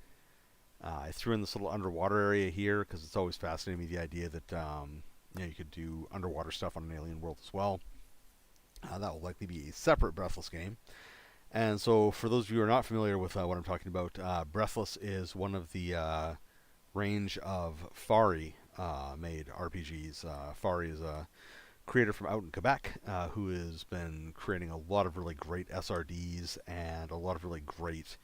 I threw in this little underwater area here because it's always fascinating me, the idea that you could do underwater stuff on an alien world as well. That will likely be a separate Breathless game. And so for those of you who are not familiar with what I'm talking about, Breathless is one of the range of Fari made RPGs. Fari is a creator from out in Quebec who has been creating a lot of really great SRDs and a lot of really great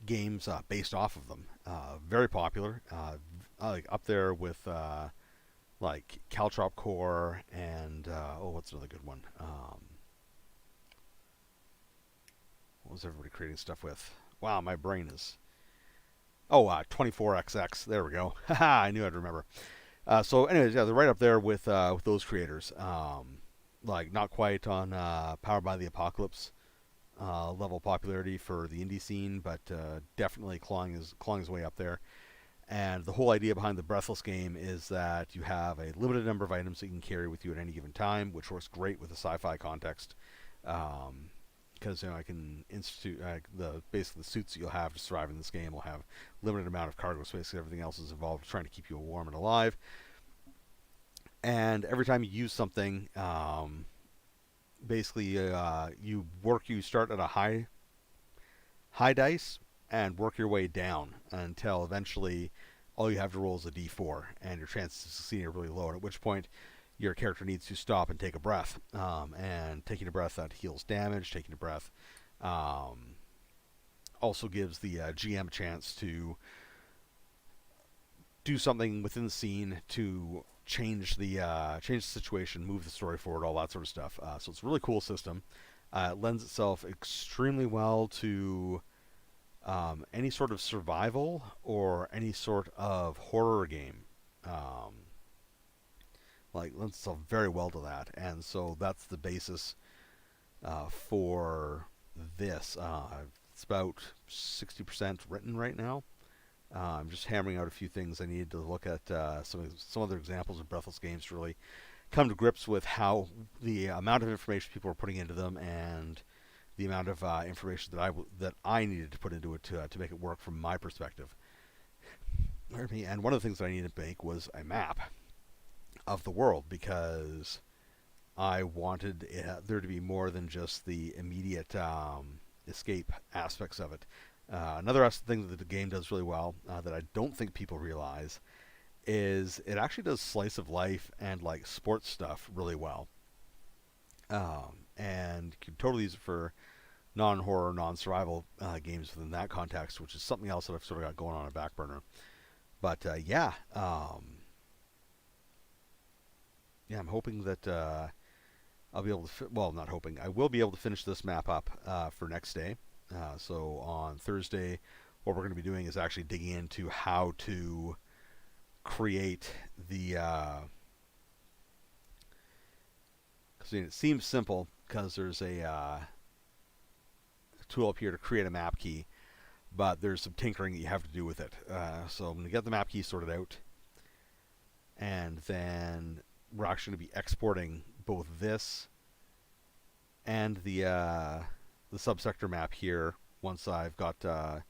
games based off of them. Very popular, like up there with like Caltrop Core and what's another good one? What was everybody creating stuff with? Wow, my brain is. 24XX. There we go. Haha, I knew I'd remember. So, anyways, yeah, they're right up there with those creators. Like not quite on Powered by the Apocalypse level popularity for the indie scene, but definitely clawing his way up there. And the whole idea behind the Breathless game is that you have a limited number of items that you can carry with you at any given time, which works great with a sci-fi context. Because I can institute basically the suits that you'll have to survive in this game will have limited amount of cargo space. Everything else is involved trying to keep you warm and alive. And every time you use something, basically you start at a high dice and work your way down until eventually all you have to roll is a d4, and your chances of succeeding are really low. At which point your character needs to stop and take a breath. And taking a breath, that heals damage. Taking a breath also gives the GM a chance to do something within the scene to change the situation, move the story forward, all that sort of stuff. So it's a really cool system. It lends itself extremely well to any sort of survival or any sort of horror game. Lends itself very well to that, and so that's the basis for this. It's about 60% written right now. I'm just hammering out a few things. I needed to look at some other examples of Breathless games to really come to grips with how the amount of information people are putting into them and the amount of information that I needed to put into it to make it work from my perspective. And one of the things that I needed to make was a map of the world, because I wanted there to be more than just the immediate escape aspects of it. Another thing that the game does really well that I don't think people realize is it actually does slice of life and like sports stuff really well. And you can totally use it for non-horror, non-survival games within that context, which is something else that I've sort of got going on a back burner. But yeah, I'm hoping that I'll be able to. Not hoping. I will be able to finish this map up for next day. So on Thursday, what we're going to be doing is actually digging into how to create the. Because it seems simple because there's a tool up here to create a map key, but there's some tinkering that you have to do with it. So I'm going to get the map key sorted out, and then we're actually going to be exporting both this and the subsector map here once I've got the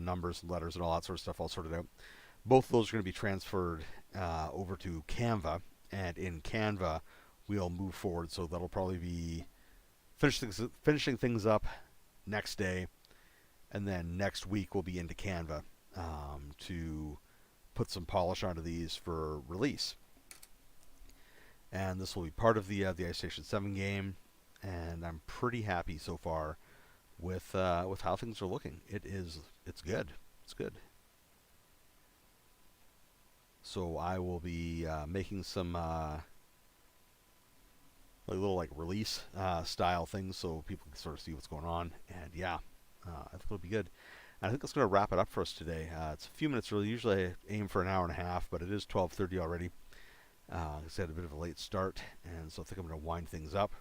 numbers and letters and all that sort of stuff all sorted out. Both of those are going to be transferred over to Canva, and in Canva we'll move forward. So that'll probably be finishing things up next day, and then next week we'll be into Canva to put some polish onto these for release. And this will be part of the Ice Station 7 game, and I'm pretty happy so far with how things are looking. It's good. It's good. So I will be making some little release style things so people can sort of see what's going on. And yeah, I think it'll be good. And I think that's going to wrap it up for us today. It's a few minutes early. Usually I aim for an hour and a half, but it is 12:30 already. I said a bit of a late start, and so I think I'm going to wind things up.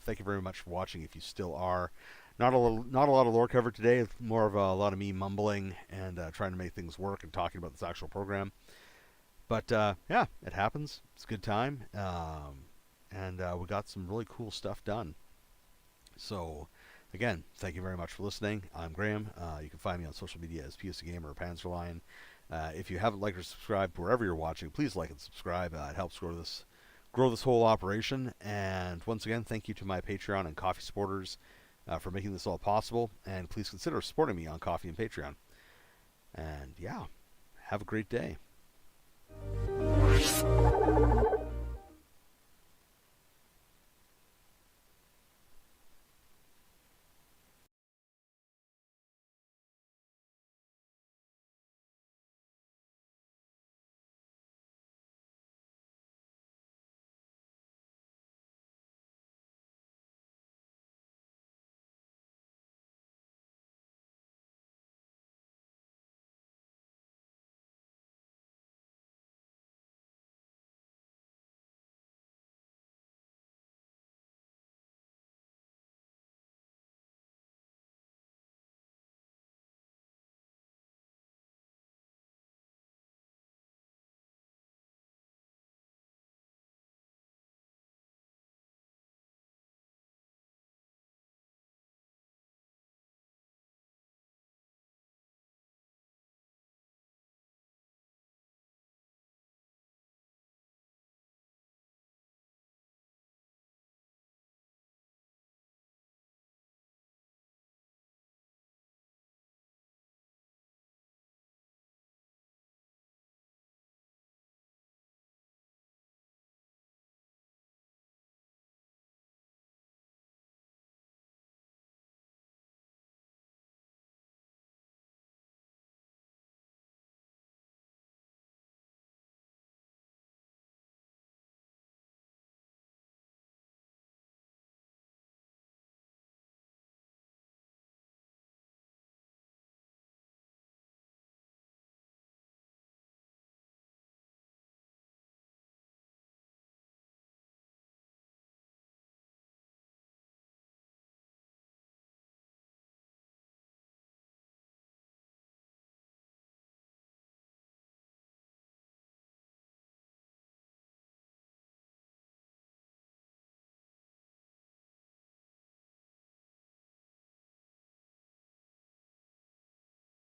Thank you very much for watching. If you still are, not not a lot of lore covered today. It's more of a lot of me mumbling and trying to make things work and talking about this actual program. But yeah, it happens. It's a good time, and we got some really cool stuff done. So, again, thank you very much for listening. I'm Graham. You can find me on social media as PS Gamer or Panzerlion. If you haven't liked or subscribed wherever you're watching, please like and subscribe. It helps grow this whole operation. And once again, thank you to my Patreon and Coffee supporters for making this all possible. And please consider supporting me on Coffee and Patreon. And yeah, have a great day.